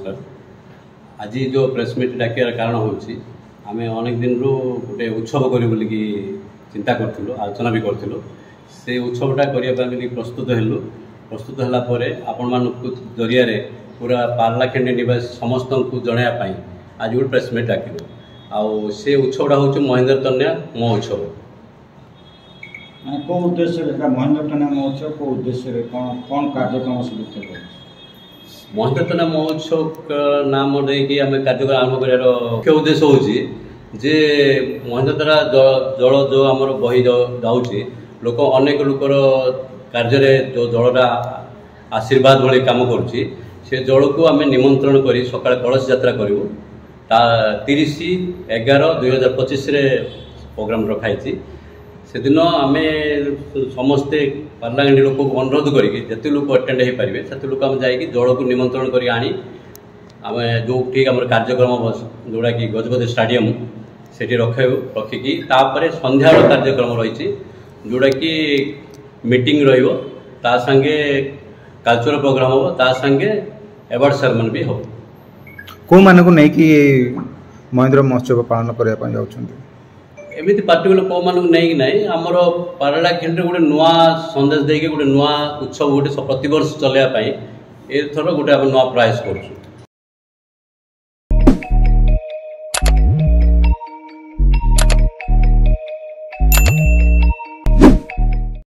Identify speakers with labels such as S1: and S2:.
S1: नमस्कार। आज जो प्रेस मीट डाकियार कारण होची आमे अनेक दिन रू गोटे उत्सव करी बोली कि चिंता करथिलु, आलोचना भी करथिलु। से उत्सवटा करिया ପାଇଁ प्रस्तुत होला परे आपण मानकु जरिया रे पूरा पार्लाखेंडी निवासी समस्त को जणाया ପାଇଁ आज गोटे प्रेस मीट डाकिलु। आउ से उत्सवटा होची महेंद्र तन्या महोत्सव।
S2: को उद्देश्य रे महेंद्र तन्या महोत्सव को उद्देश्य रे कौन कार्यक्रम सब
S1: महेंद्र तन्या महोत्सव नाम देकी आम कार्यक्रम आरंभ करार मुख्य उद्देश्य होची जे महेंद्र तन्या जल जो आमर बही जाऊँगी लोक अनेक लोकर कार्य जो जलटा आशीर्वाद भाई कम करुच्ची से जल को आम निमंत्रण कर सकाल कलश यात्रा करूँ 30/11/2025 प्रोग्राम रखाई। से दिन आम समस्ते पार्लागेंडी लोक को अनुरोध करते लोक अटेंड हो पारे से लोक आम जा जल को निमंत्रण कर आनी आम जो ठीक आम कार्यक्रम जोड़ा कि गजपति स्टाडियम से रखिकी संध्या कार्यक्रम रही जोड़ा कि मीटिंग रा संगे कल्चरल प्रोग्राम हो ता संगे अवार्ड सेरेमनी भी हो।
S3: को मानक नहीं कि महेंद्र महोत्सव पालन करने जाऊँगी
S1: एमती पार्टिकुलर को मानक नहीं ना आमर पारलाखेंडी गोटे नुआ संदेश देके गोटे नुआ उत्सव गोटे प्रति वर्ष चलैया एथर गोटे नुआ प्रयास करूँ।